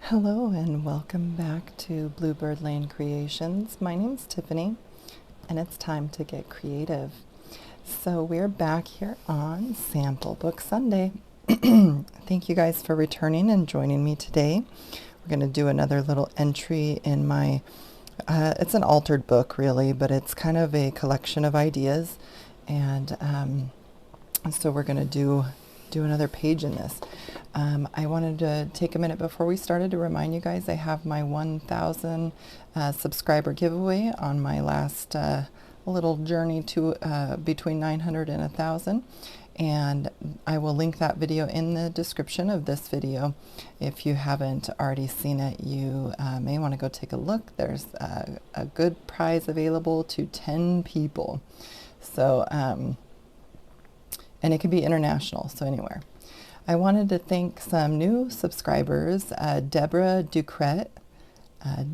Hello and welcome back to Bluebird Lane Creations. My name's Tiffany and it's time to get creative. So we're back here on Sample Book Sunday. Thank you guys for returning and joining me today. We're going to do another little entry in my, it's an altered book really, but it's kind of a collection of ideas. And so we're going to do another page in this. I wanted to take a minute before we started to remind you guys I have my 1,000 subscriber giveaway on my last little journey to between 900 and 1,000, and I will link that video in the description of this video. If you haven't already seen it, you may want to go take a look. There's a good prize available to 10 people. So and it can be international, so anywhere. I wanted to thank some new subscribers, Deborah Ducret,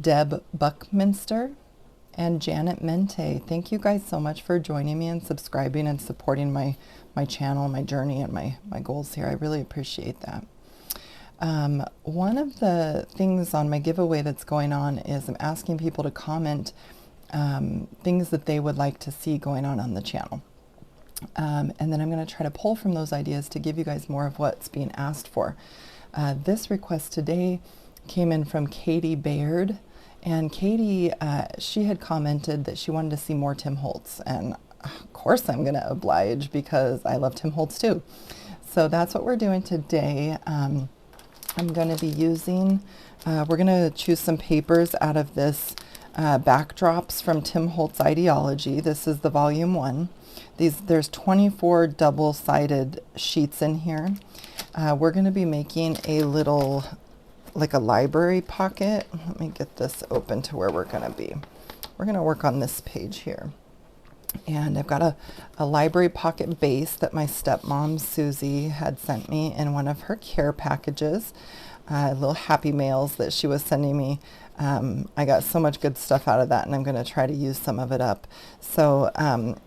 Deb Buckminster, and Janet Mente. Thank you guys so much for joining me and subscribing and supporting my channel, my journey, and my goals here. I really appreciate that. One of the things on my giveaway that's going on is I'm asking people to comment things that they would like to see going on the channel. And then I'm going to try to pull from those ideas to give you guys more of what's being asked for. This request today came in from Katie Baird, and Katie, she had commented that she wanted to see more Tim Holtz, and of course I'm going to oblige because I love Tim Holtz too. So that's what we're doing today. I'm going to be using, we're going to choose some papers out of this backdrops from Tim Holtz Idea-Ology. This is the volume 1. There's 24 double-sided sheets in here. We're going to be making a little, like a library pocket. Let me get this open to where we're going to be. We're going to work on this page here. And I've got a library pocket base that my stepmom, Susie, had sent me in one of her care packages. Little happy mails that she was sending me. I got so much good stuff out of that, and I'm going to try to use some of it up. So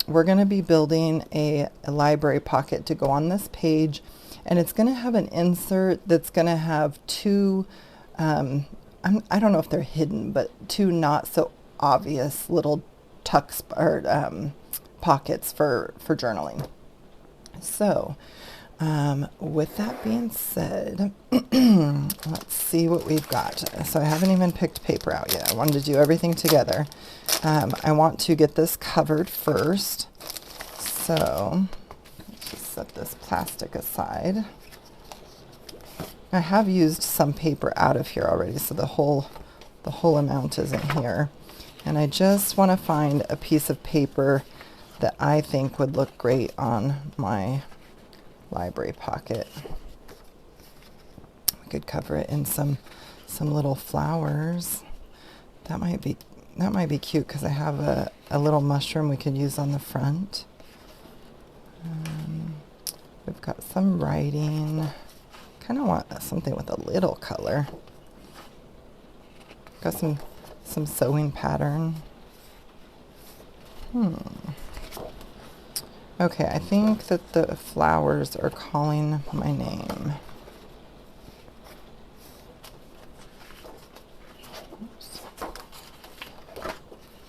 we're going to be building a library pocket to go on this page, and it's going to have an insert that's going to have two, I don't know if they're hidden, but two not so obvious little tucks or pockets for journaling. So with that being said, let's see what we've got. So I haven't even picked paper out yet. I wanted to do everything together. I want to get this covered first. So just set this plastic aside. I have used some paper out of here already, so the whole amount is in here. And I just want to find a piece of paper that I think would look great on my library pocket. We could cover it in some little flowers. That might be cute because I have a little mushroom we could use on the front. We've got some writing. Kind of want something with a little color. Got some sewing pattern. Okay, I think that the flowers are calling my name. Oops.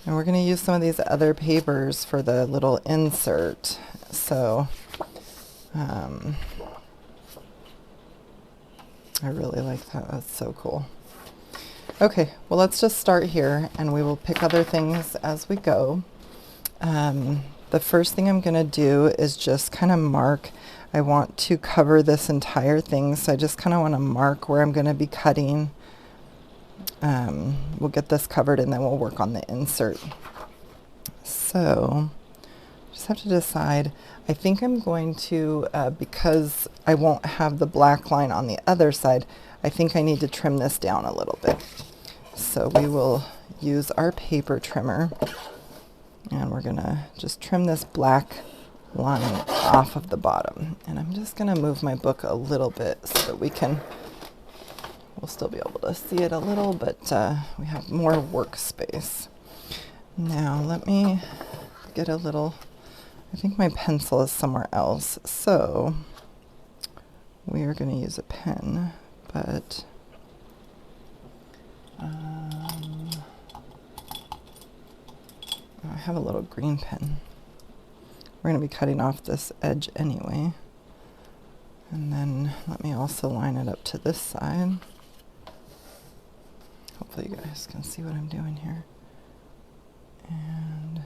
And we're going to use some of these other papers for the little insert. So, I really like that. That's so cool. Okay, well, let's just start here, and we will pick other things as we go. The first thing I'm going to do is just kind of mark. I want to cover this entire thing, so I just kind of want to mark where I'm going to be cutting. We'll get this covered and then we'll work on the insert. So just have to decide. I think I'm going to, because I won't have the black line on the other side, I think I need to trim this down a little bit. So we will use our paper trimmer. And we're going to just trim this black line off of the bottom. And I'm just going to move my book a little bit so that we'll still be able to see it a little, but we have more workspace. Now let me get a little, I think my pencil is somewhere else. So we are going to use a pen, but have a little green pen. We're going to be cutting off this edge anyway. And then let me also line it up to this side. Hopefully you guys can see what I'm doing here. And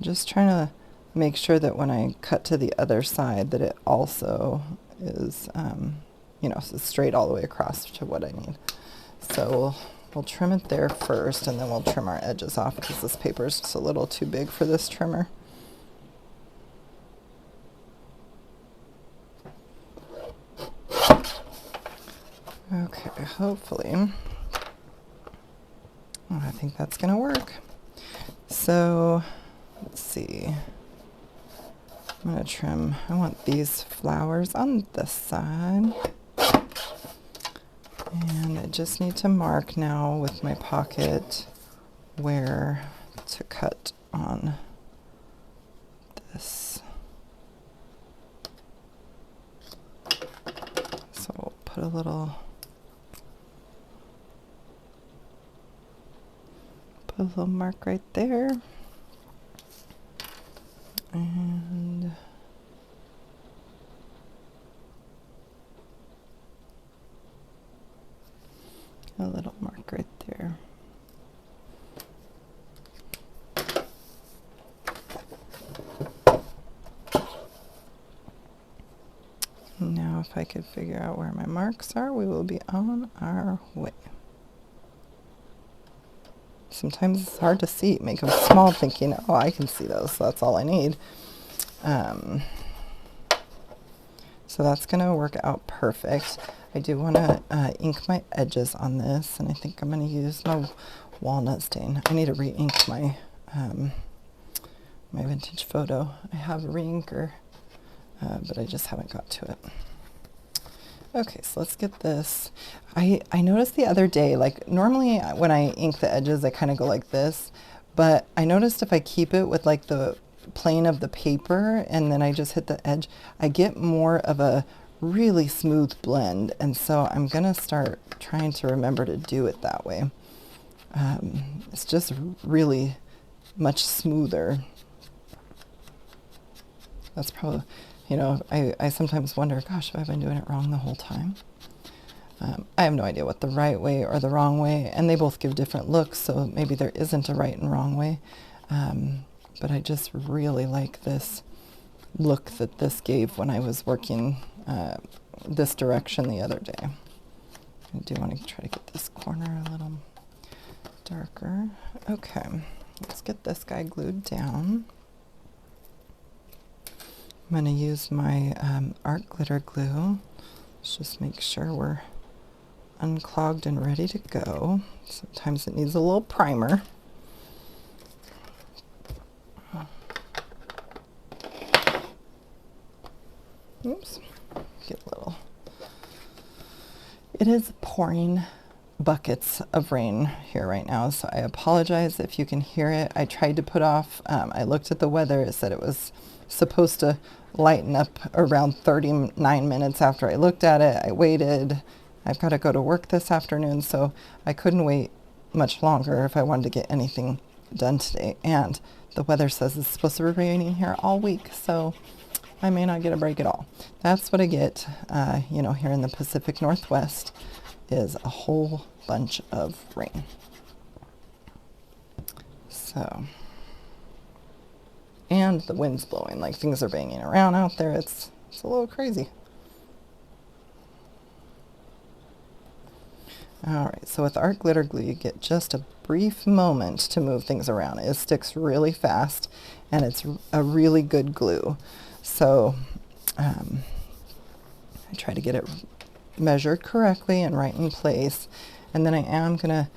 just trying to make sure that when I cut to the other side that it also is, you know, so straight all the way across to what I need. So we'll trim it there first, and then we'll trim our edges off because this paper is just a little too big for this trimmer. Okay, hopefully. Oh, I think that's going to work. So let's see. I'm going to trim, I want these flowers on this side. And I just need to mark now with my pocket where to cut on this. So we'll put a little mark right there. And a little mark right there. Now if I could figure out where my marks are, we will be on our way. Sometimes it's hard to see. Make them small thinking, oh, I can see those, so that's all I need. So that's going to work out perfect. I do want to ink my edges on this, and I think I'm going to use my walnut stain. I need to re-ink my my vintage photo. I have a re-inker, but I just haven't got to it. Okay, so let's get this. I noticed the other day, like normally when I ink the edges, I kind of go like this, but I noticed if I keep it with like the plane of the paper and then I just hit the edge, I get more of a really smooth blend, and so I'm gonna start trying to remember to do it that way. It's just really much smoother. That's probably, you know, I sometimes wonder, gosh, have I been doing it wrong the whole time? I have no idea what the right way or the wrong way, and they both give different looks, so maybe there isn't a right and wrong way. But I just really like this look that this gave when I was working this direction the other day. I do want to try to get this corner a little darker. Okay, let's get this guy glued down. I'm going to use my art glitter glue. Let's just make sure we're unclogged and ready to go. Sometimes it needs a little primer. Oops, get a little. It is pouring buckets of rain here right now, so I apologize if you can hear it. I tried to put off, I looked at the weather, it said it was supposed to lighten up around 39 minutes after I looked at it. I waited. I've got to go to work this afternoon, so I couldn't wait much longer if I wanted to get anything done today. And the weather says it's supposed to be raining here all week, so I may not get a break at all. That's what I get, you know, here in the Pacific Northwest, is a whole bunch of rain. So, and the wind's blowing, like things are banging around out there. It's a little crazy. All right, so with art glitter glue, you get just a brief moment to move things around. It sticks really fast, and it's a really good glue. So I try to get it measured correctly and right in place. And then I am going to,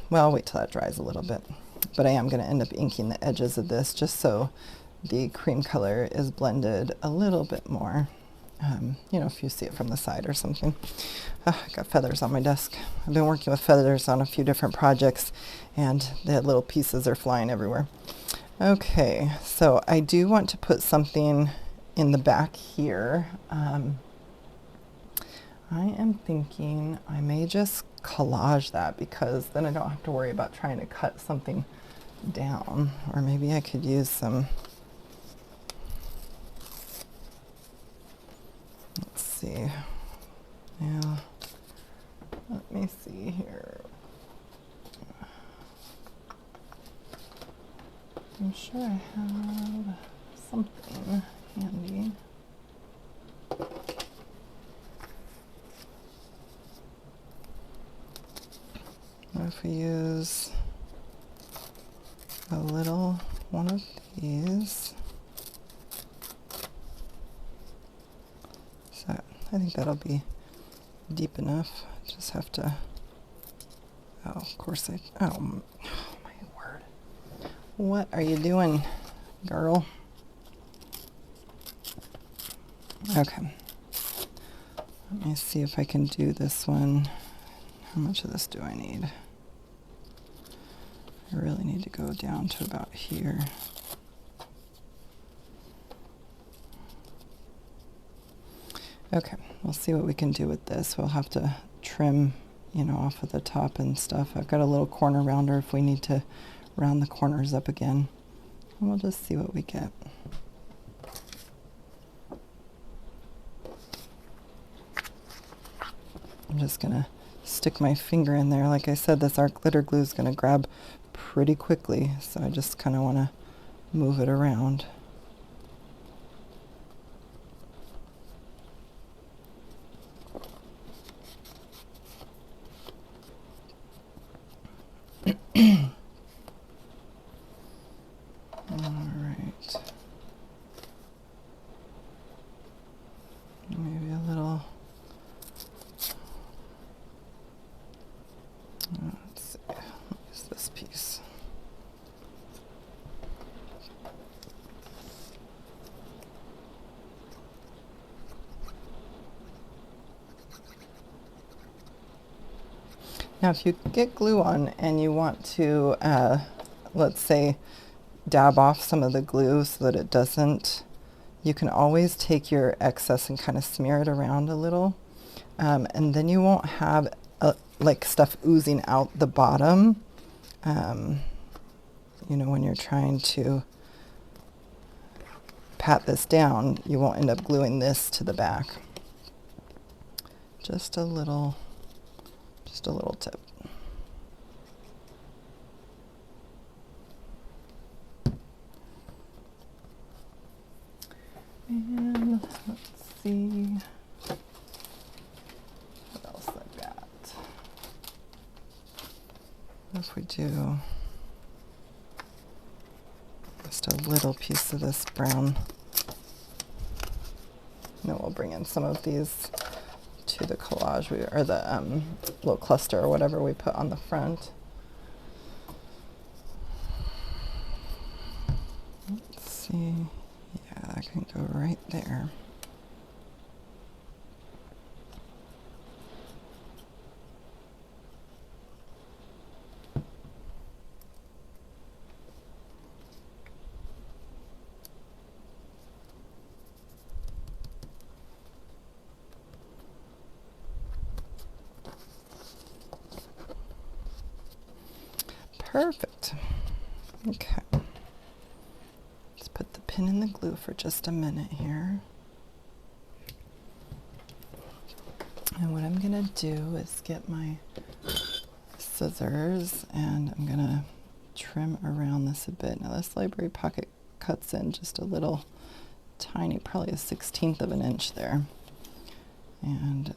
well, I'll wait till that dries a little bit. But I am going to end up inking the edges of this just so the cream color is blended a little bit more. You know, if you see it from the side or something. I got feathers on my desk. I've been working with feathers on a few different projects, and the little pieces are flying everywhere. Okay, so I do want to put something in the back here. I am thinking I may just collage that, because then I don't have to worry about trying to cut something down. Or maybe I could use some, let's see, yeah, let me see here. I'm sure I have something handy. What if we use a little one of these? So I think that'll be deep enough. Just have to, oh, of course oh my word. What are you doing, girl? Okay. Let me see if I can do this one. How much of this do I need? I really need to go down to about here. Okay, we'll see what we can do with this. We'll have to trim, you know, off of the top and stuff. I've got a little corner rounder if we need to round the corners up again. And we'll just see what we get. I'm just gonna stick my finger in there. Like I said, this art glitter glue is gonna grab pretty quickly, so I just kind of want to move it around. All right. Maybe a little. Let's see. Use this piece. Now, if you get glue on and you want to, let's say, dab off some of the glue so that it doesn't, you can always take your excess and kind of smear it around a little. And then you won't have like stuff oozing out the bottom. You know, when you're trying to pat this down, you won't end up gluing this to the back. Just a little tip. And let's see what else I got. What if we do just a little piece of this brown? And then we'll bring in some of these to the collage, or the little cluster or whatever we put on the front. Let's see. Yeah, that can go right there. Perfect. Okay. Let's put the pin in the glue for just a minute here. And what I'm gonna do is get my scissors and I'm gonna trim around this a bit. Now this library pocket cuts in just a little tiny, probably a 1/16 of an inch there. And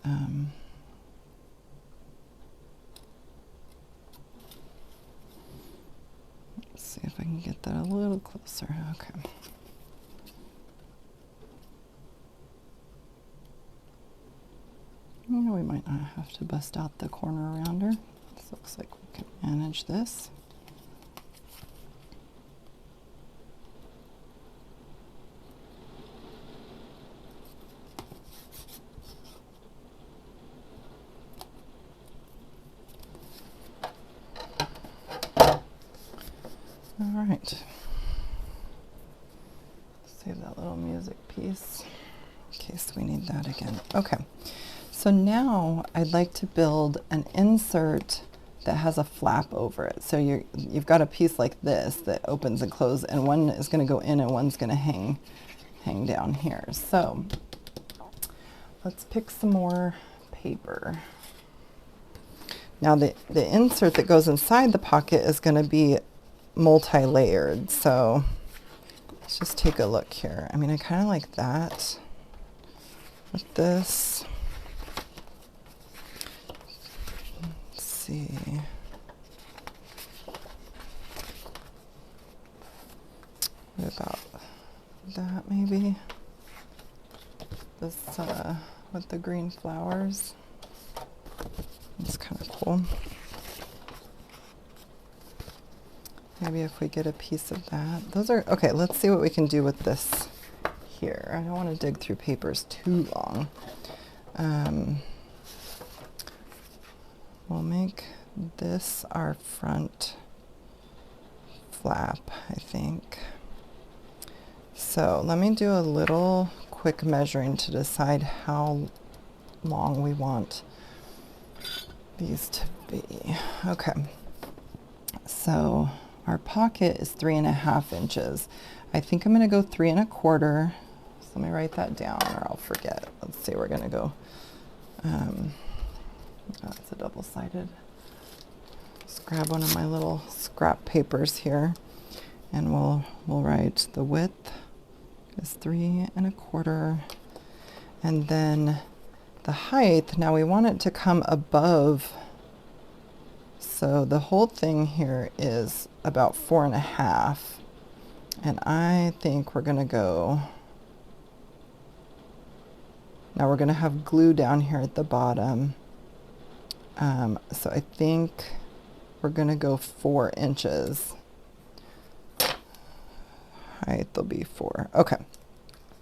let's see if I can get that a little closer. Okay. You know, we might not have to bust out the corner rounder. This looks like we can manage this. All right. Save that little music piece in case we need that again. Okay. So now I'd like to build an insert that has a flap over it. So you've got a piece like this that opens and closes, and one is going to go in and one's going to hang down here. So let's pick some more paper. Now the insert that goes inside the pocket is going to be multi-layered. So let's just take a look here. I mean, I kind of like that with this. Let's see. What about that maybe? This with the green flowers. It's kind of cool. Maybe if we get a piece of that. Those are, okay, let's see what we can do with this here. I don't want to dig through papers too long. We'll make this our front flap, I think. So let me do a little quick measuring to decide how long we want these to be. Okay, so our pocket is 3.5 inches. I think I'm going to go 3 1/4. So let me write that down or I'll forget. Let's see, we're going to go, it's a double-sided. Just grab one of my little scrap papers here and we'll write the width is 3 1/4, and then the height, now we want it to come above, so the whole thing here is about 4 1/2, and I think we're gonna go, now we're gonna have glue down here at the bottom, so I think we're gonna go 4 inches. Height will be 4, okay.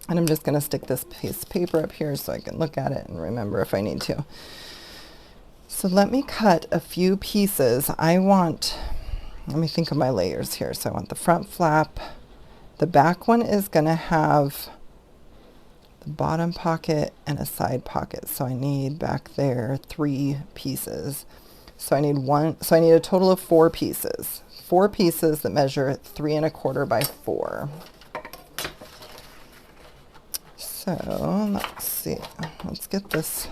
And I'm just going to stick this piece of paper up here so I can look at it and remember if I need to. So let me cut a few pieces. Let me think of my layers here. So I want the front flap. The back one is going to have the bottom pocket and a side pocket. So I need back there 3 pieces. So I need a total of 4 pieces. 4 pieces that measure 3 1/4 by 4. So let's see, let's get this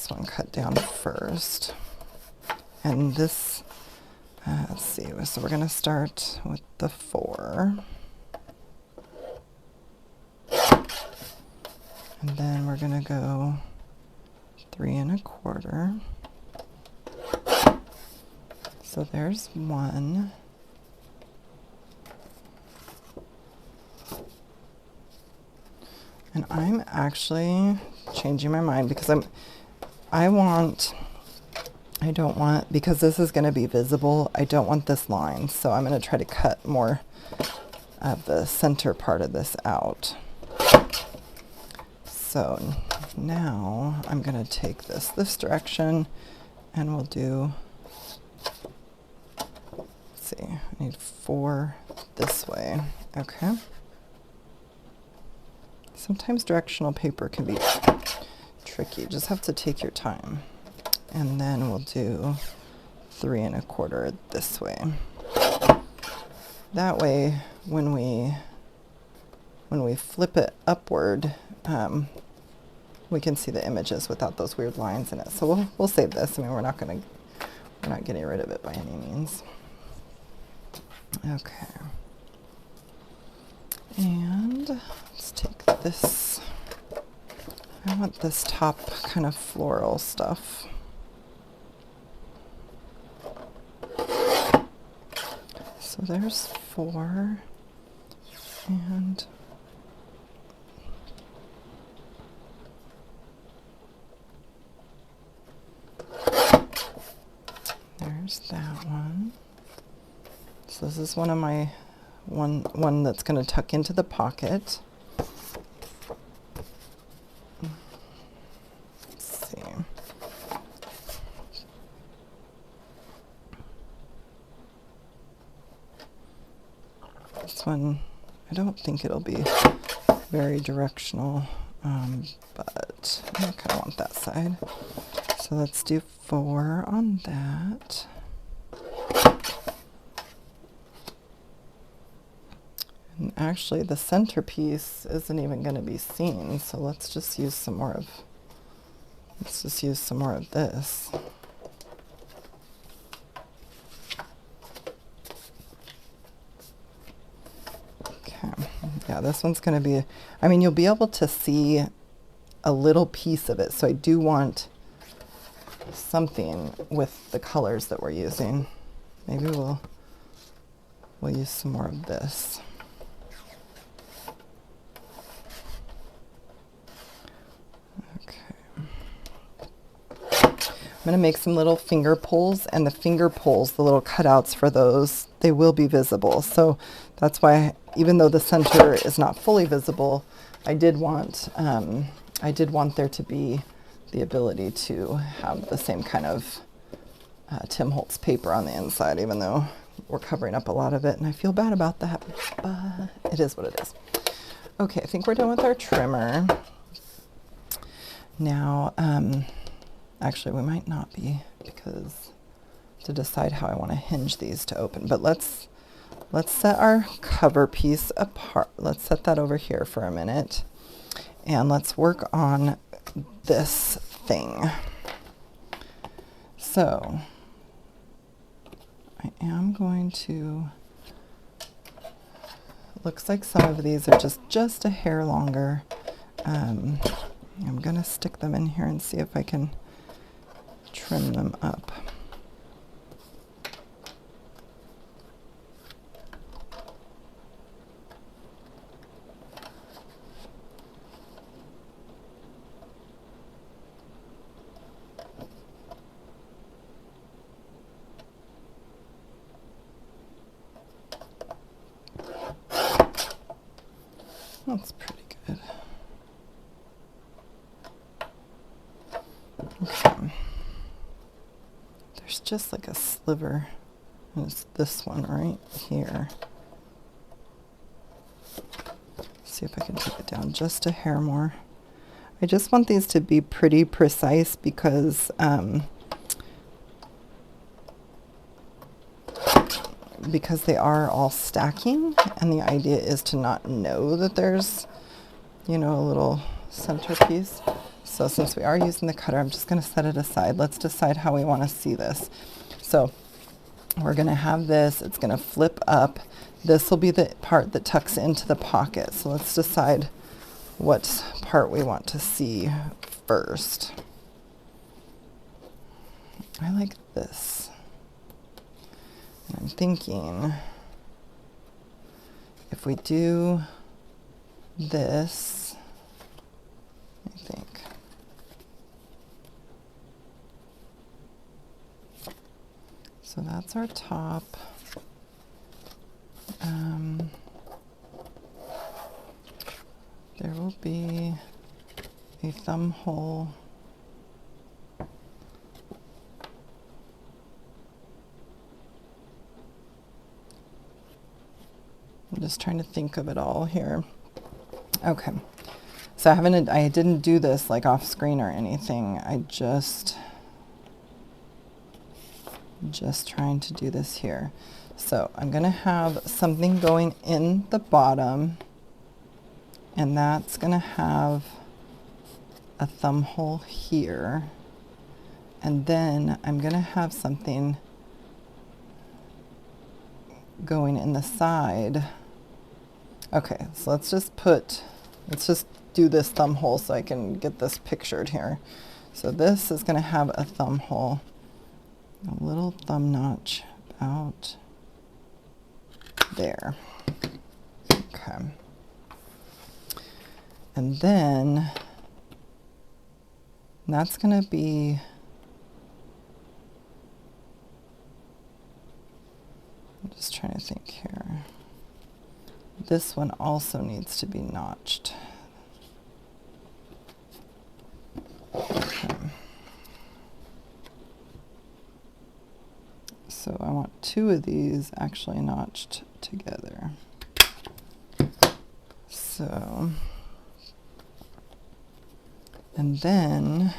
one cut down first. And this, let's see, so we're gonna start with the 4. And then we're gonna go 3 1/4. So there's 1. And I'm actually changing my mind because because this is going to be visible, I don't want this line. So I'm going to try to cut more of the center part of this out. So now I'm going to take this direction and we'll do, let's see, I need 4 this way, okay. Sometimes directional paper can be tricky. You just have to take your time. And then we'll do 3 1/4 this way. That way, when we flip it upward, we can see the images without those weird lines in it. So we'll save this. I mean, we're not getting rid of it by any means. Okay. And let's take this. I want this top kind of floral stuff. So there's 4. And there's that one. So this is one of my one that's going to tuck into the pocket. Let's see. This one, I don't think it'll be very directional. but I kind of want that side. So let's do 4 on that. And actually the centerpiece isn't even going to be seen, so let's just use some more of this. Okay. Yeah, this one's going to be, I mean, you'll be able to see a little piece of it, so I do want something with the colors that we're using. Maybe we'll use some more of this. I'm going to make some little finger pulls, and the finger pulls, the little cutouts for those, they will be visible. So that's why, even though the center is not fully visible, I did want there to be the ability to have the same kind of Tim Holtz paper on the inside, even though we're covering up a lot of it, and I feel bad about that, but it is what it is. Okay, I think we're done with our trimmer. Now, actually, we might not be, because to decide how I want to hinge these to open. But let's set our cover piece apart. Let's set that over here for a minute, and let's work on this thing. So I am going to, looks like some of these are just a hair longer. I'm going to stick them in here and see if I can trim them up. That's pretty good. Okay. There's just like a sliver. It's this one right here. See if I can take it down just a hair more. I just want these to be pretty precise because they are all stacking, and the idea is to not know that there's, you know, a little centerpiece. So since we are using the cutter, I'm just going to set it aside. Let's decide how we want to see this. So we're going to have this, it's going to flip up. This will be the part that tucks into the pocket. So let's decide what part we want to see first. I like this. And I'm thinking if we do this, I think. So that's our top. There will be a thumb hole. I'm just trying to think of it all here. Okay. So I didn't do this like off screen or anything. I just trying to do this here. So I'm going to have something going in the bottom, and that's going to have a thumb hole here. And then I'm going to have something going in the side. Okay, so let's just do this thumb hole so I can get this pictured here. So this is going to have a thumb hole, a little thumb notch about there. Okay. And then that's going to be, I'm just trying to think here. This one also needs to be notched. Okay. So I want 2 of these actually notched together. So And then,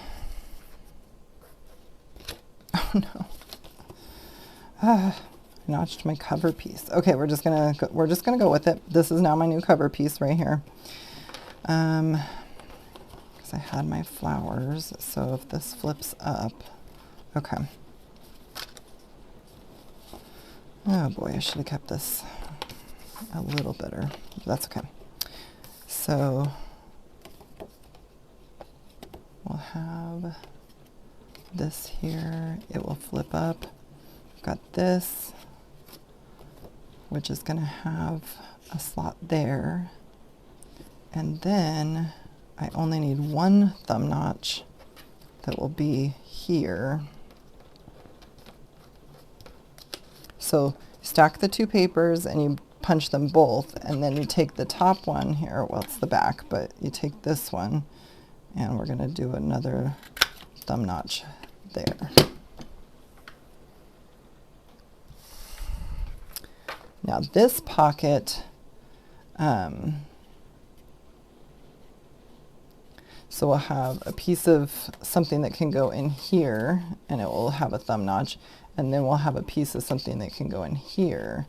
oh no, I notched my cover piece. Okay, we're just gonna go with it. This is now my new cover piece right here. Because I had my flowers, so if this flips up, okay. Oh boy, I should have kept this a little better. That's okay. So we'll have this here. It will flip up. I've got this, which is going to have a slot there. And then I only need one thumb notch that will be here. So stack the two papers and you punch them both, and then you take the top one here, well, it's the back, but you take this one and we're going to do another thumb notch there. Now this pocket, so we'll have a piece of something that can go in here and it will have a thumb notch, and then we'll have a piece of something that can go in here.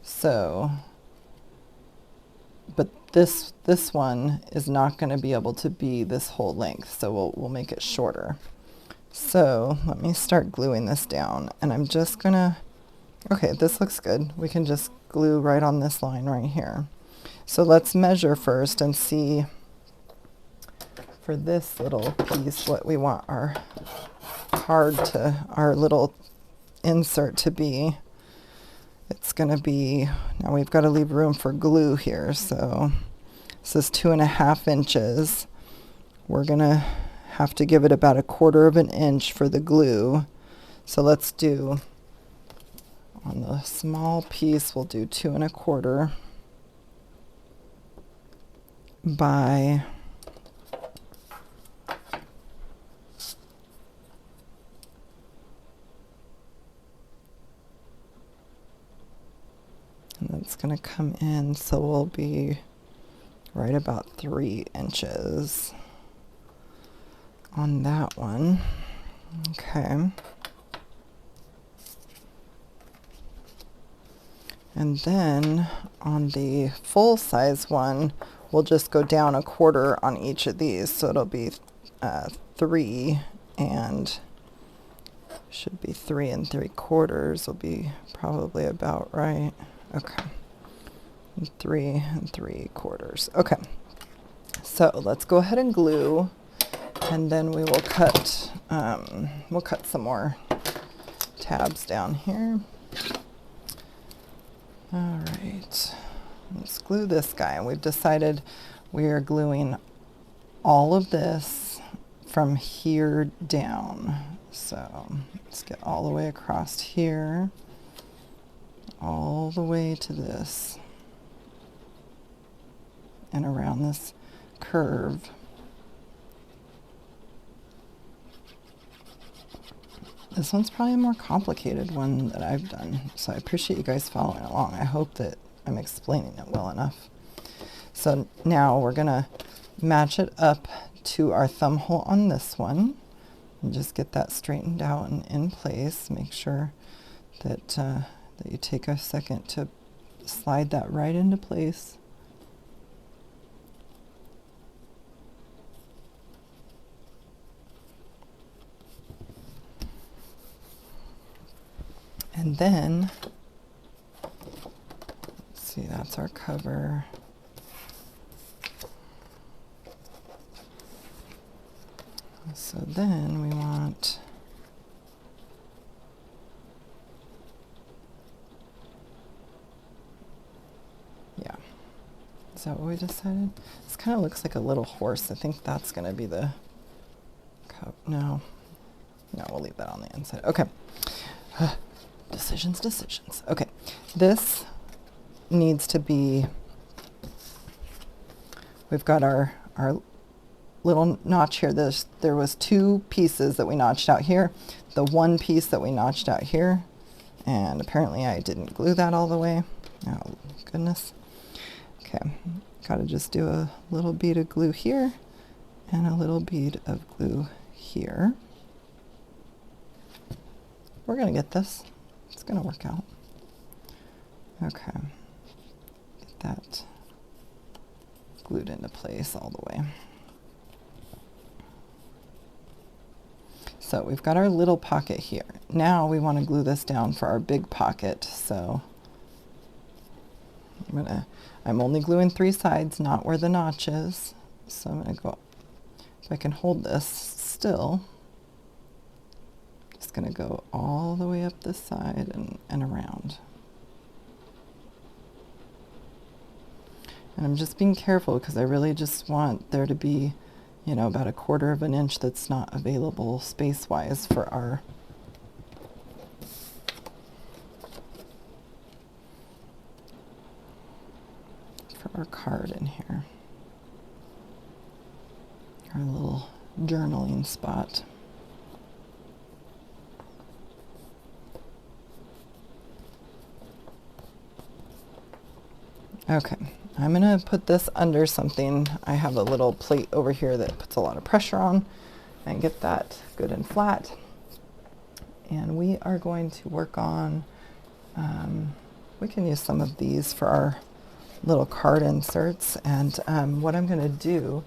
So, but this one is not going to be able to be this whole length, so we'll make it shorter. So let me start gluing this down, and I'm just gonna, okay, this looks good. We can just glue right on this line right here. So let's measure first and see for this little piece what we want our our little insert to be. It's going to be, now we've got to leave room for glue here, so this is 2.5 inches. We're going to have to give it about 1/4 inch for the glue. So let's do, on the small piece, we'll do 2 1/4 by and it's going to come in, so we'll be right about 3 inches on that one. Okay. And then on the full size one, we'll just go down 1/4 on each of these, so it'll be 3, and should be 3 3/4 will be probably about right. Okay, 3 3/4. Okay, so let's go ahead and glue, and then we will cut. We'll cut some more tabs down here. All right, let's glue this guy. And we've decided we are gluing all of this from here down. So let's get all the way across here, all the way to this, and around this curve. This one's probably a more complicated one that I've done, so I appreciate you guys following along. I hope that I'm explaining it well enough. So now we're gonna match it up to our thumb hole on this one, and just get that straightened out and in place. Make sure that that you take a second to slide that right into place. And then, let's see, that's our cover. So then we want, yeah, is that what we decided? This kind of looks like a little horse. I think that's going to be the cup. No, we'll leave that on the inside. Okay. Decisions. Okay, this needs to be, we've got our little notch here. There was 2 pieces that we notched out here, the one piece that we notched out here, and apparently I didn't glue that all the way. Oh goodness. Okay, gotta just do a little bead of glue here and a little bead of glue here. We're going to get this. It's going to work out. Okay. Get that glued into place all the way. So we've got our little pocket here. Now we want to glue this down for our big pocket. So I'm only gluing 3 sides, not where the notch is. So I'm going to go, if I can hold this still, just going to go all the way up this side and around. And I'm just being careful because I really just want there to be, you know, about 1/4 of an inch that's not available space-wise for our card in here. Our little journaling spot. Okay, I'm going to put this under something. I have a little plate over here that puts a lot of pressure on, and get that good and flat. And we are going to work on, we can use some of these for our little card inserts. And what I'm going to do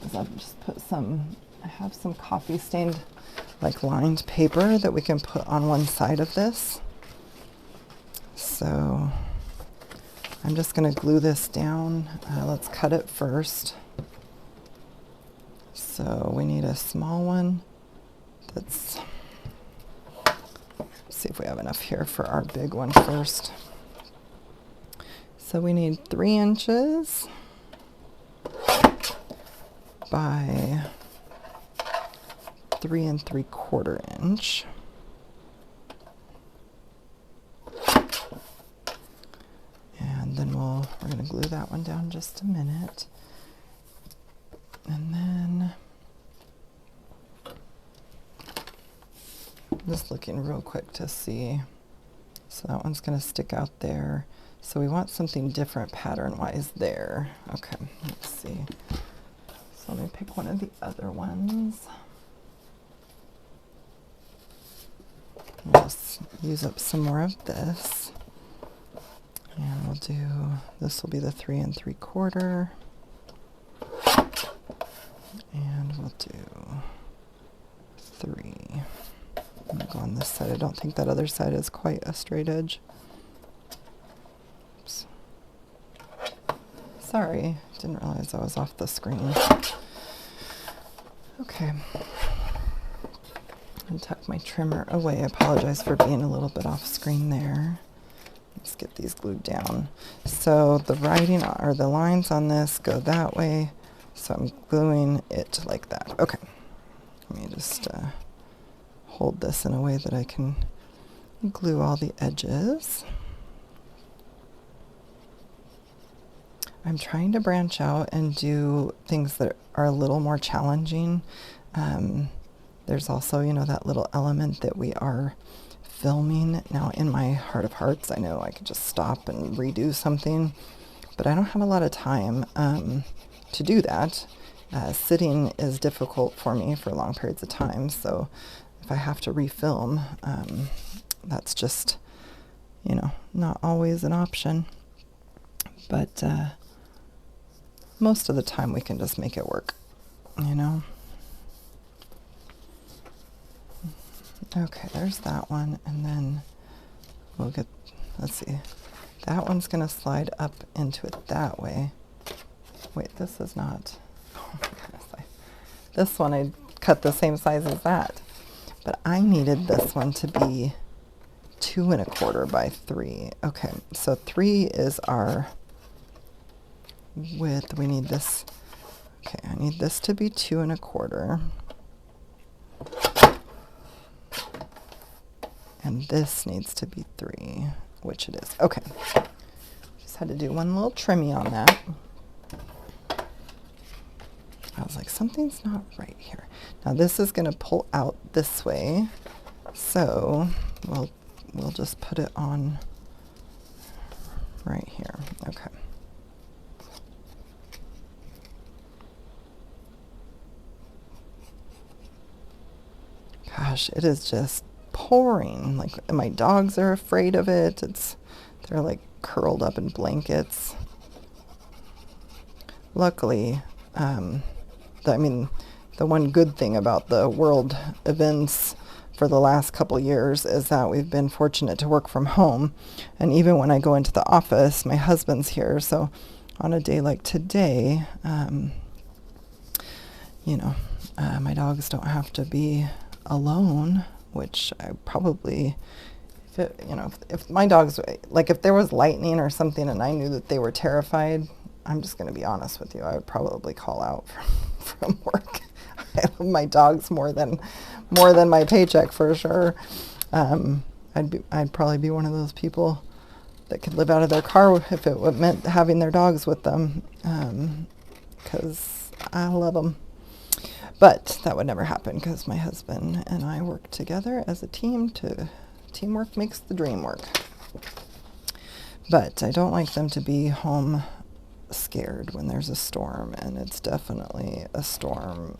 is I'll just put some, I have some coffee stained like lined paper that we can put on one side of this. So I'm just going to glue this down. Let's cut it first. So we need a small one that's, let's see if we have enough here for our big one first. So we need 3 inches by 3 3/4 inch. And then we're going to glue that one down just a minute. And then I'm just looking real quick to see. So that one's going to stick out there. So we want something different pattern-wise there. Okay, let's see. So let me pick one of the other ones. We'll just use up some more of this. And we'll do, this will be the 3 3/4. And we'll do 3. I'm going to go on this side. I don't think that other side is quite a straight edge. Oops. Sorry, didn't realize I was off the screen. Okay. And tuck my trimmer away. I apologize for being a little bit off screen there. Let's get these glued down. So the writing or the lines on this go that way. So I'm gluing it like that. Okay. Let me just hold this in a way that I can glue all the edges. I'm trying to branch out and do things that are a little more challenging. There's also, you know, that little element that we are filming. Now, in my heart of hearts, I know I could just stop and redo something, but I don't have a lot of time to do that. Sitting is difficult for me for long periods of time, so if I have to refilm, that's just, you know, not always an option. But most of the time we can just make it work, you know. Okay, there's that one, and then we'll get, let's see, that one's going to slide up into it that way. Wait, this is not, oh my goodness, this one I cut the same size as that, but I needed this one to be 2 1/4 by 3. Okay, so 3 is our width. We need this, okay, I need this to be 2 1/4. And this needs to be 3, which it is. Okay. Just had to do one little trimmy on that. I was like, something's not right here. Now this is going to pull out this way. So we'll just put it on right here. Okay. gosh, it is just pouring. Like, my dogs are afraid of it. They're like curled up in blankets. Luckily, the one good thing about the world events for the last couple years is that we've been fortunate to work from home. And even when I go into the office, my husband's here. So on a day like today, my dogs don't have to be alone, which I probably, if my dogs, like if there was lightning or something and I knew that they were terrified, I'm just going to be honest with you, I would probably call out from work. I love my dogs more than my paycheck for sure. I'd probably be one of those people that could live out of their car if it meant having their dogs with them, because I love them. But that would never happen because my husband and I work together as a team. Teamwork makes the dream work. But I don't like them to be home scared when there's a storm, and it's definitely a storm.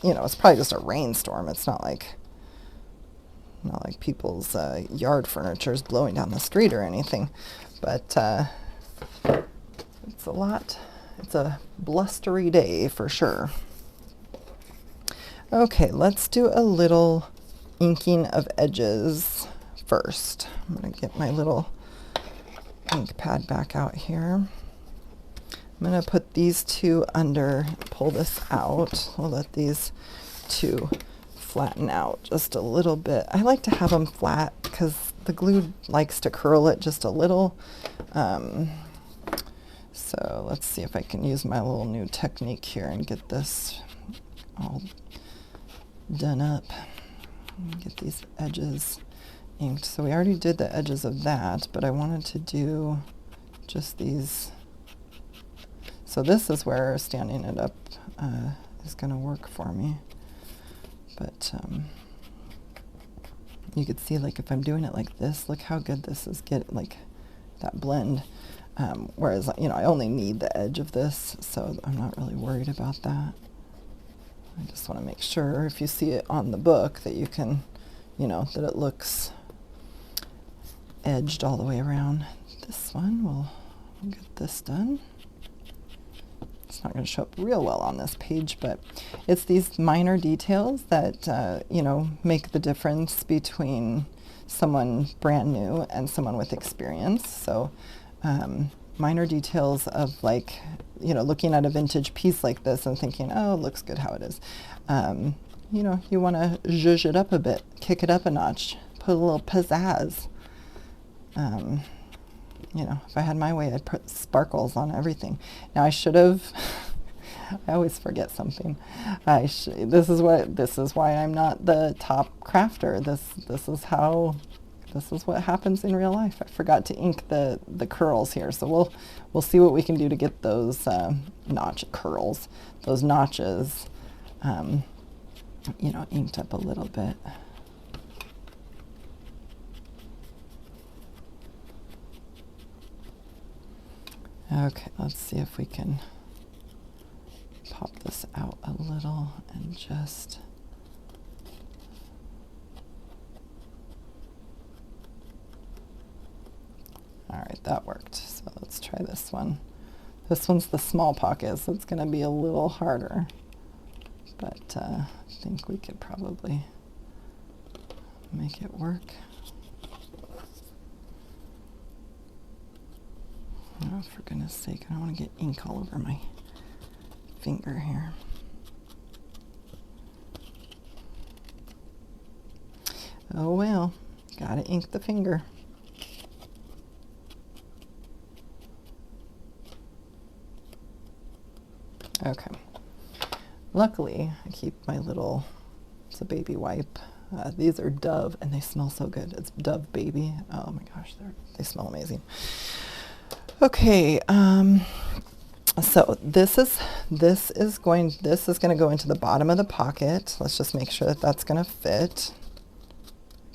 It's probably just a rainstorm. It's not like people's yard furniture is blowing down the street or anything. But it's a lot. It's a blustery day for sure. Okay, let's do a little inking of edges first. I'm going to get my little ink pad back out here. I'm going to put these two under, pull this out. We'll let these two flatten out just a little bit. I like to have them flat because the glue likes to curl it just a little. So let's see if I can use my little new technique here and get this all done up. Get these edges inked. So we already did the edges of that, but I wanted to do just these. So this is where standing it up is going to work for me. But you could see, like, if I'm doing it like this, look how good this is, get like that blend. Whereas, I only need the edge of this, so I'm not really worried about that. I just want to make sure if you see it on the book that you can, that it looks edged all the way around. This one, we'll get this done. It's not going to show up real well on this page, but it's these minor details that, make the difference between someone brand new and someone with experience. So minor details of, like, looking at a vintage piece like this and thinking, oh, it looks good how it is. You want to zhuzh it up a bit, kick it up a notch, put a little pizzazz. If I had my way, I'd put sparkles on everything. Now I should have, I always forget something. This is why I'm not the top crafter. This is what happens in real life. I forgot to ink the curls here, so we'll see what we can do to get those those notches, inked up a little bit. Okay, let's see if we can pop this out a little and just all right, that worked. So let's try this one. This one's the small pocket, so it's going to be a little harder, but I think we could probably make it work. Oh, for goodness sake, I don't want to get ink all over my finger here. Oh well, gotta ink the finger. Okay. Luckily, I keep my little, it's a baby wipe. These are Dove, and they smell so good. It's Dove Baby. Oh my gosh, they smell amazing. Okay, so this is going to go into the bottom of the pocket. Let's just make sure that that's going to fit.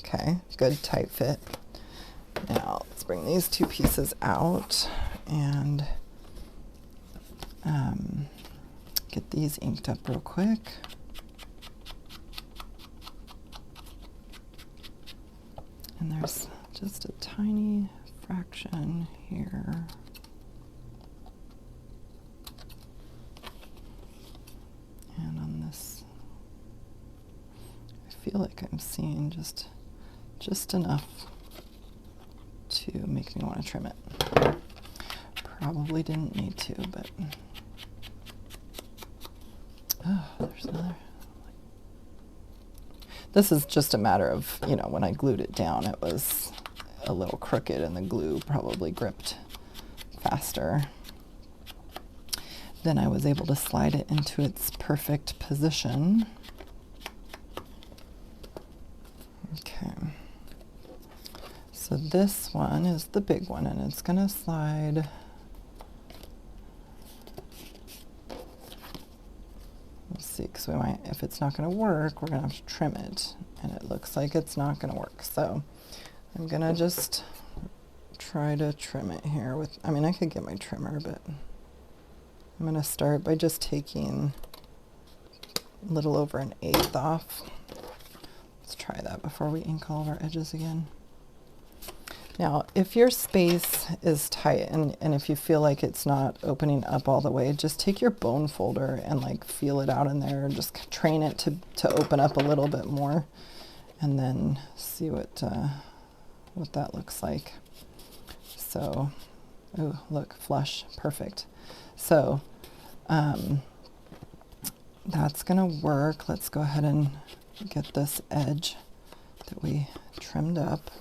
Okay, good tight fit. Now let's bring these two pieces out and get these inked up real quick. And there's just a tiny fraction here. And on this, I feel like I'm seeing just enough to make me want to trim it. Probably didn't need to, but oh, there's another. This is just a matter of, you know, when I glued it down, it was a little crooked and the glue probably gripped faster. Then I was able to slide it into its perfect position. Okay. So this one is the big one, and it's going to slide see, because we might, if it's not going to work, we're going to have to trim it, and it looks like it's not going to work. So I'm going to just try to trim it here with, I mean, I could get my trimmer, but I'm going to start by just taking a little over 1/8 off. Let's try that before we ink all of our edges again. Now, if your space is tight and if you feel like it's not opening up all the way, just take your bone folder and like feel it out in there and just train it to open up a little bit more, and then see what that looks like. So, oh, look, flush, perfect. So, that's gonna work. Let's go ahead and get this edge that we trimmed up.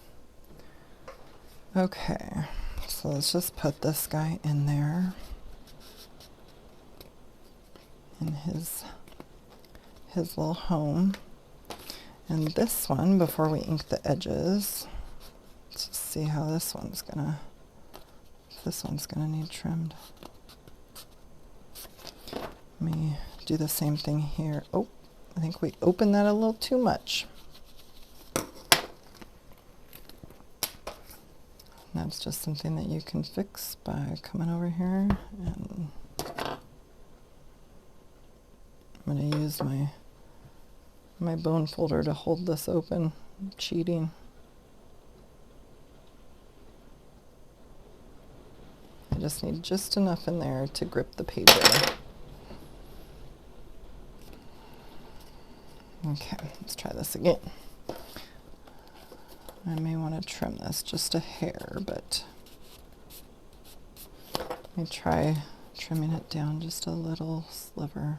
Okay, so let's just put this guy in there in his little home. And this one, before we ink the edges, let's just see how this one's gonna need trimmed. Let me do the same thing here. Oh, I think we opened that a little too much. That's just something that you can fix by coming over here, and I'm going to use my bone folder to hold this open. I'm cheating. I just need just enough in there to grip the paper. Okay, let's try this again. I may want to trim this just a hair, but let me try trimming it down just a little sliver.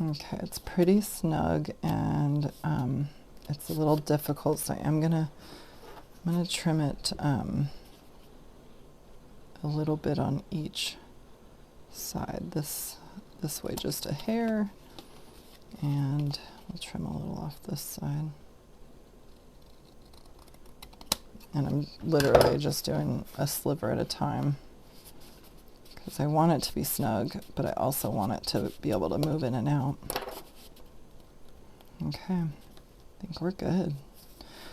Okay, it's pretty snug, and it's a little difficult, so I'm gonna trim it a little bit on each side. This way, just a hair, and we'll trim a little off this side. And I'm literally just doing a sliver at a time, because I want it to be snug, but I also want it to be able to move in and out. Okay, I think we're good.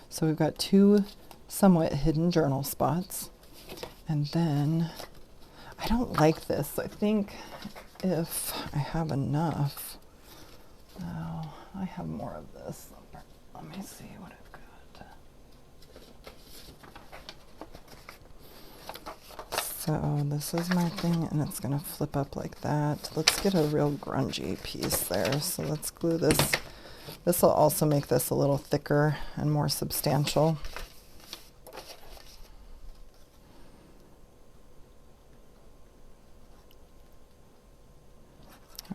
So we've got 2 somewhat hidden journal spots. And then, I don't like this. I think if I have enough, oh, I have more of this. Let me see what I've got. So this is my thing, and it's gonna flip up like that. Let's get a real grungy piece there. So let's glue this. This will also make this a little thicker and more substantial.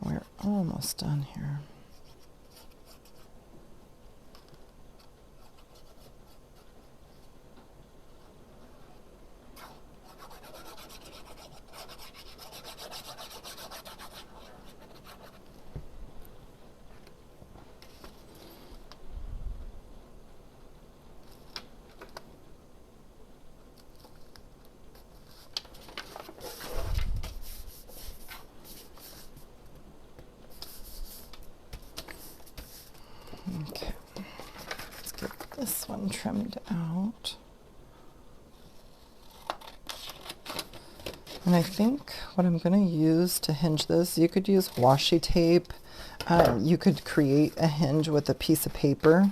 We're almost done here. this one trimmed out. And I think what I'm going to use to hinge this, you could use washi tape. You could create a hinge with a piece of paper.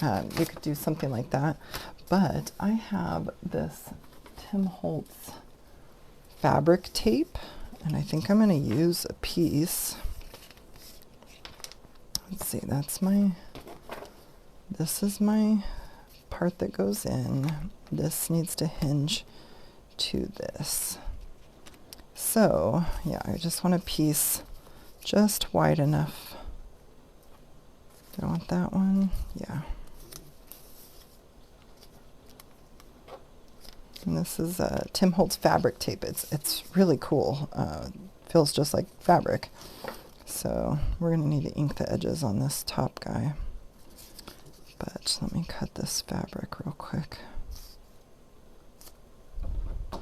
You could do something like that. But I have this Holtz fabric tape, and I think I'm going to use a piece. Let's see, this is my part that goes in. This needs to hinge to this. So, yeah, I just want a piece just wide enough. Do I want that one? Yeah. And this is Holtz fabric tape. It's really cool. Feels just like fabric. So we're going to need to ink the edges on this top guy. But let me cut this fabric real quick. Or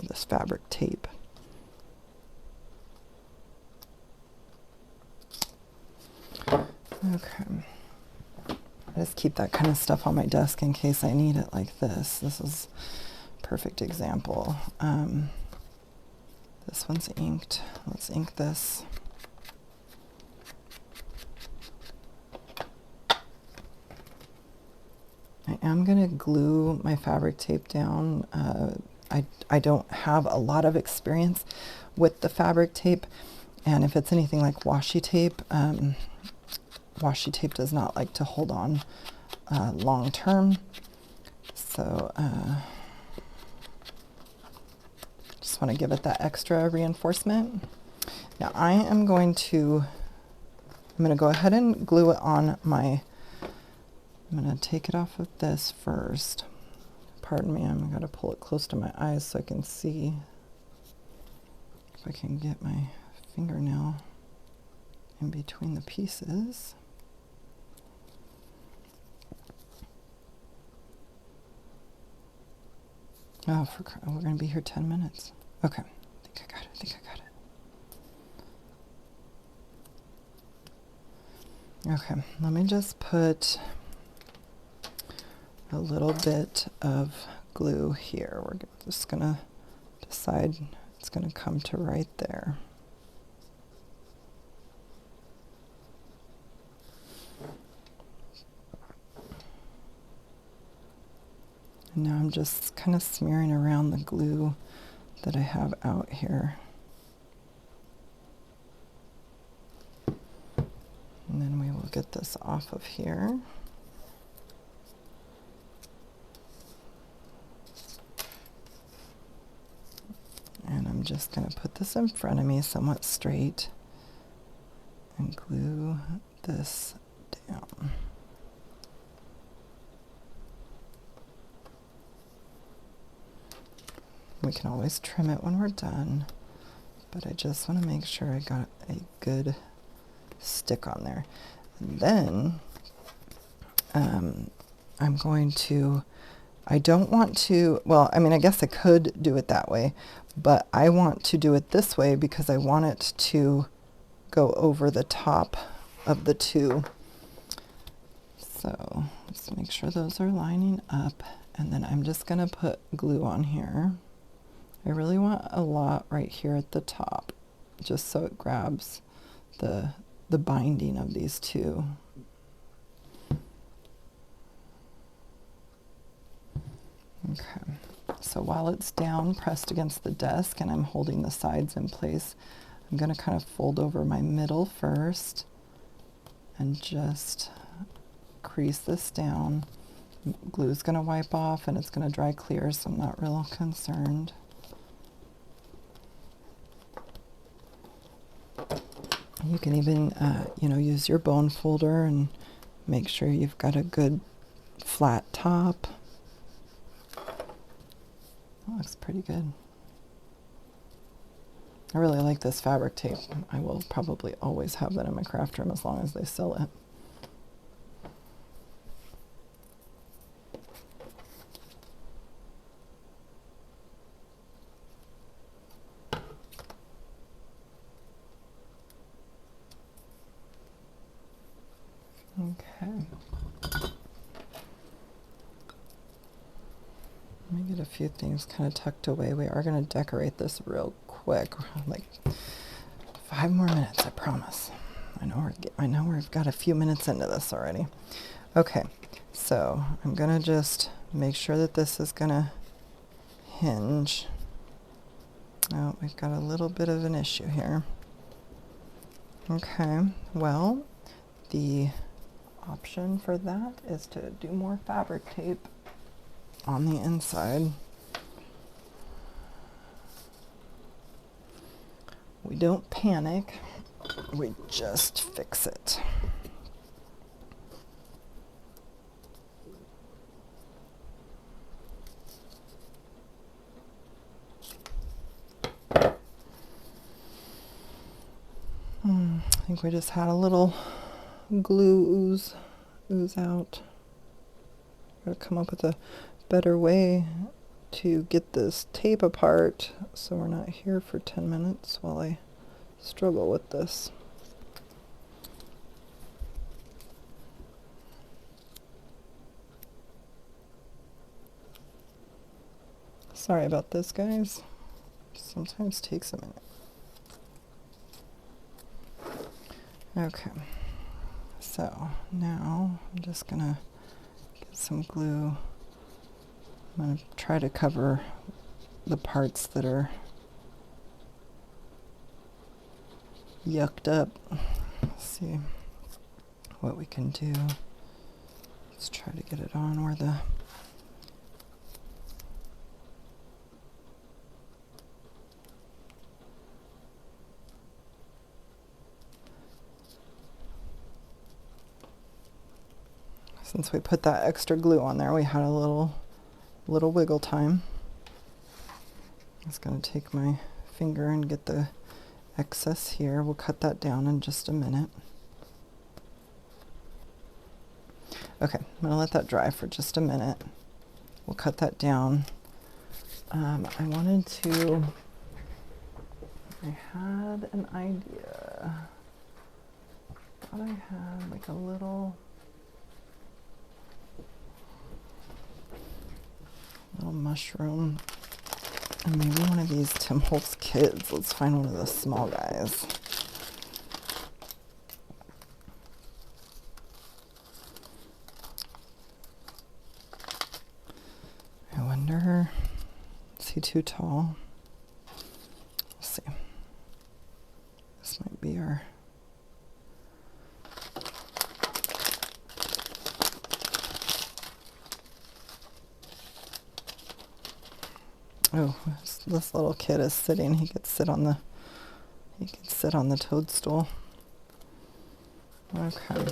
this fabric tape. Okay. I just keep that kind of stuff on my desk in case I need it like this. This is a perfect example. This one's inked. Let's ink this. I am going to glue my fabric tape down. I don't have a lot of experience with the fabric tape, and if it's anything like washi tape does not like to hold on long term. So just want to give it that extra reinforcement. Now I'm going to go ahead and glue it on my, I'm going to take it off of this first. Pardon me, I'm going to pull it close to my eyes so I can see if I can get my fingernail in between the pieces. Oh, we're going to be here 10 minutes. Okay, I think I got it. Okay, let me just put a little bit of glue here. We're just going to decide it's going to come to right there. And now I'm just kind of smearing around the glue that I have out here. And then we will get this off of here. And I'm just going to put this in front of me somewhat straight and glue this down. We can always trim it when we're done, but I just want to make sure I got a good stick on there. And then I'm going to, I don't want to, well, I mean, I guess I could do it that way, but I want to do it this way because I want it to go over the top of the two. So let's make sure those are lining up, and then I'm just going to put glue on here. I really want a lot right here at the top, just so it grabs the binding of these two. Okay, so while it's down, pressed against the desk, and I'm holding the sides in place, I'm going to kind of fold over my middle first and just crease this down. Glue's going to wipe off and it's going to dry clear, so I'm not real concerned. You can even, use your bone folder and make sure you've got a good flat top. That looks pretty good. I really like this fabric tape. I will probably always have that in my craft room as long as they sell it. Okay. Let me get a few things kind of tucked away. We are going to decorate this real quick, like 5 more minutes, I promise. I know we've got a few minutes into this already. Okay, so I'm going to just make sure that this is going to hinge. Oh, we've got a little bit of an issue here. Okay, well, the option for that is to do more fabric tape on the inside. We don't panic, we just fix it. I think we just had a little glue ooze out. Gotta come up with a better way to get this tape apart so we're not here for 10 minutes while I struggle with this. Sorry about this, guys. Sometimes takes a minute. Okay, so now I'm just gonna get some glue. I'm gonna try to cover the parts that are yucked up. Let's see what we can do. Let's try to get it on where the since we put that extra glue on there, we had a little wiggle time. I'm just going to take my finger and get the excess here. We'll cut that down in just a minute. Okay, I'm going to let that dry for just a minute. We'll cut that down. I had an idea. I thought I had like a little mushroom, and maybe one of these Tim Holtz kids. Let's find one of the small guys. I wonder, is he too tall? Let's see. This might be our oh, this little kid is sitting. He could sit on the toadstool. Okay.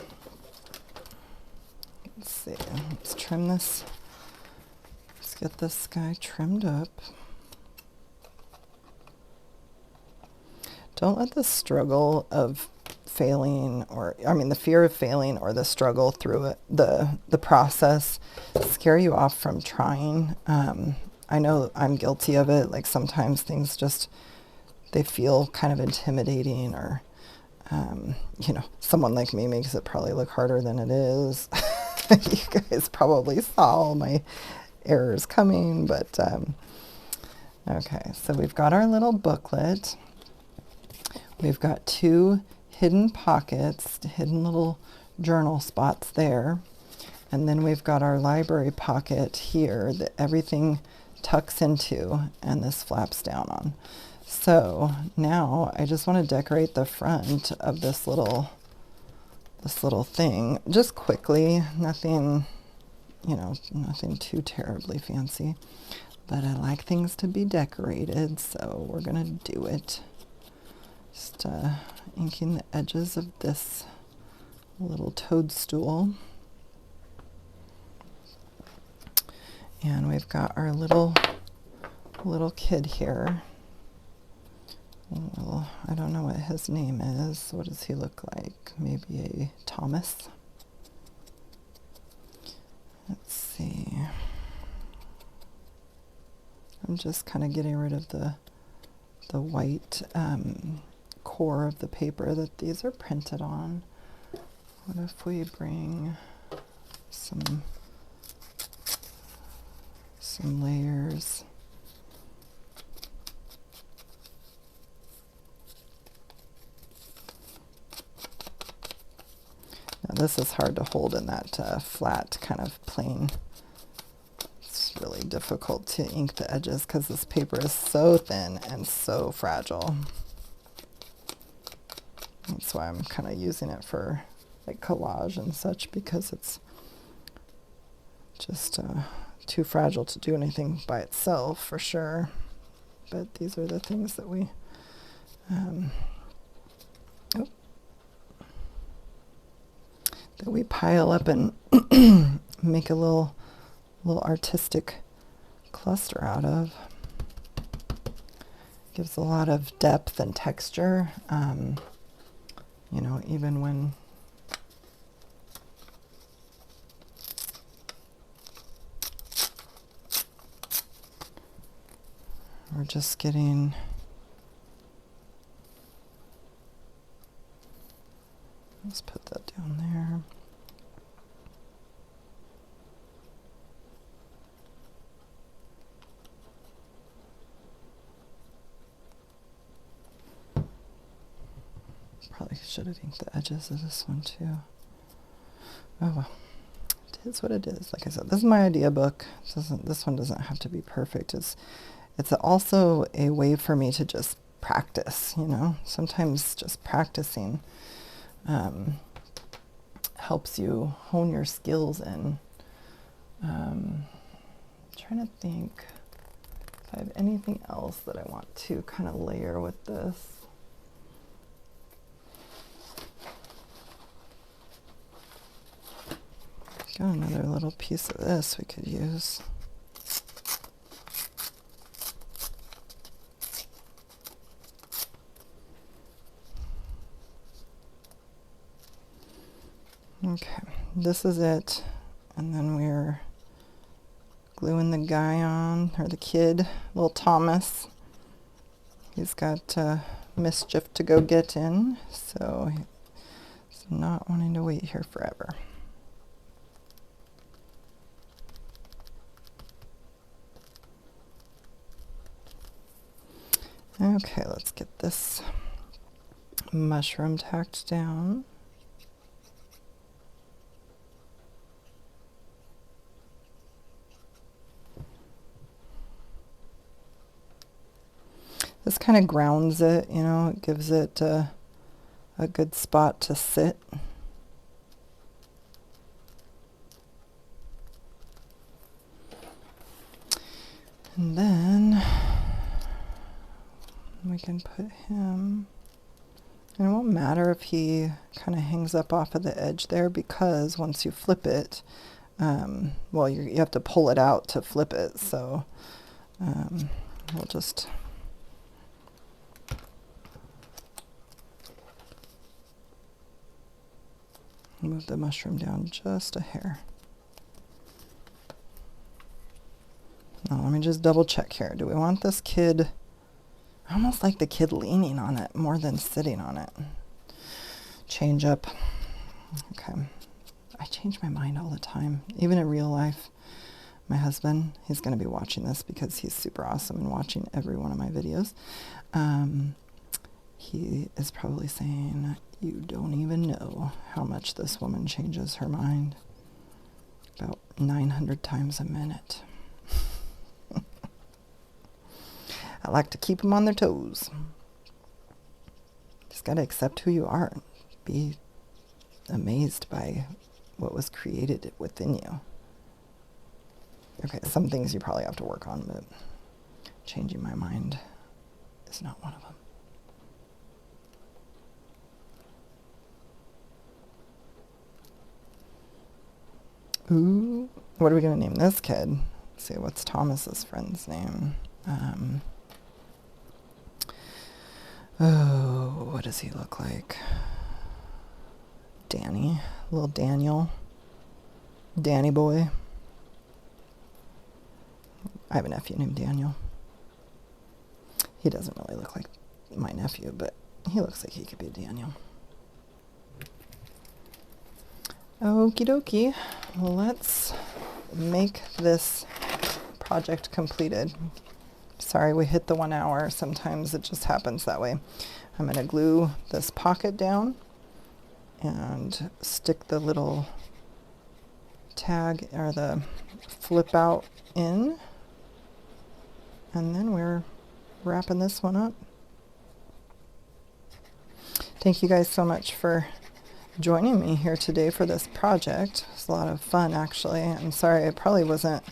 Let's see. Let's trim this. Let's get this guy trimmed up. Don't let the struggle of failing, or the fear of failing or the struggle through it, the process, scare you off from trying. I know I'm guilty of it. Like sometimes things just, they feel kind of intimidating, or, someone like me makes it probably look harder than it is. You guys probably saw all my errors coming, but, okay. So we've got our little booklet. We've got 2 hidden pockets, hidden little journal spots there. And then we've got our library pocket here that everything tucks into and this flaps down on. So now I just want to decorate the front of this little thing just quickly. Nothing too terribly fancy, but I like things to be decorated, so we're gonna do it. Just inking the edges of this little toadstool. And we've got our little kid here. Well, I don't know what his name is. What does he look like? Maybe a Thomas. Let's see. I'm just kind of getting rid of the white core of the paper that these are printed on. What if we bring some some layers. Now this is hard to hold in that flat kind of plane. It's really difficult to ink the edges because this paper is so thin and so fragile. That's why I'm kind of using it for like collage and such, because it's just too fragile to do anything by itself for sure. But these are the things that we that we pile up and make a little artistic cluster out of. Gives a lot of depth and texture, you know, even when we're just getting let's put that down there. Probably should have inked the edges of this one too. Oh well, it is what it is. Like I said, this is my idea book. This one doesn't have to be perfect. It's also a way for me to just practice, you know. Sometimes just practicing helps you hone your skills in. I'm trying to think if I have anything else that I want to kind of layer with this. Got another little piece of this we could use. Okay, this is it, and then we're gluing the guy on, or the kid, little Thomas. He's got mischief to go get in, so he's not wanting to wait here forever. Okay, let's get this mushroom tacked down. This kind of grounds it, you know, it gives it a good spot to sit. And then we can put him, and it won't matter if he kind of hangs up off of the edge there, because once you flip it, well, you have to pull it out to flip it, so we'll just move the mushroom down just a hair. Now, let me just double check here. Do we want this kid? I almost like the kid leaning on it more than sitting on it. Change up. Okay. I change my mind all the time, even in real life. My husband, he's going to be watching this because he's super awesome and watching every one of my videos. He is probably saying, you don't even know how much this woman changes her mind. About 900 times a minute. I like to keep them on their toes. Just got to accept who you are. Be amazed by what was created within you. Okay, some things you probably have to work on, but changing my mind is not one of them. Ooh, what are we going to name this kid? Let's see, what's Thomas's friend's name? Oh, what does he look like? Danny, little Daniel. Danny boy. I have a nephew named Daniel. He doesn't really look like my nephew, but he looks like he could be a Daniel. Okie dokie. Let's make this project completed. Sorry, we hit the 1 hour. Sometimes it just happens that way. I'm going to glue this pocket down and stick the little tag or the flip out in. And then we're wrapping this one up. Thank you guys so much for joining me here today for this project. It was a lot of fun, actually. I'm sorry I probably wasn't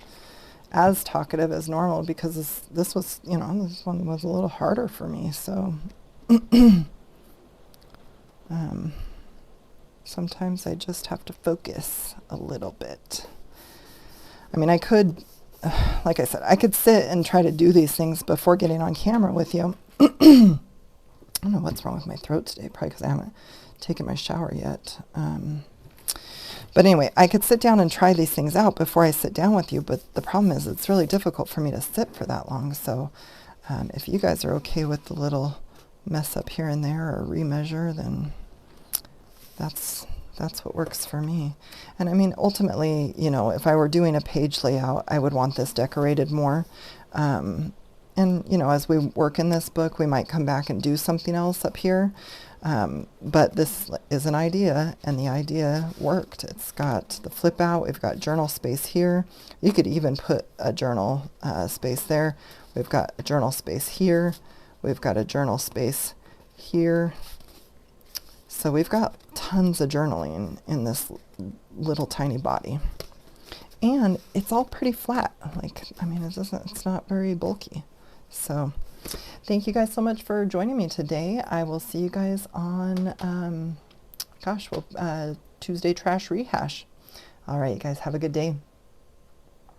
as talkative as normal because this was, you know, this one was a little harder for me. So sometimes I just have to focus a little bit. I mean, I could, like I said, I could sit and try to do these things before getting on camera with you. I don't know what's wrong with my throat today, probably because I haven't taken my shower yet. But anyway, I could sit down and try these things out before I sit down with you, but the problem is it's really difficult for me to sit for that long. So if you guys are okay with the little mess up here and there or remeasure, then that's what works for me. And I mean, ultimately, you know, if I were doing a page layout, I would want this decorated more. And, you know, as we work in this book, we might come back and do something else up here. But this is an idea, and the idea worked. It's got the flip out. We've got journal space here. You could even put a journal space there. We've got a journal space here. We've got a journal space here. So we've got tons of journaling in this little tiny body. And it's all pretty flat. Like, I mean, it's not very bulky. So thank you guys so much for joining me today. I will see you guys on, Tuesday Trash Rehash. All right, you guys have a good day.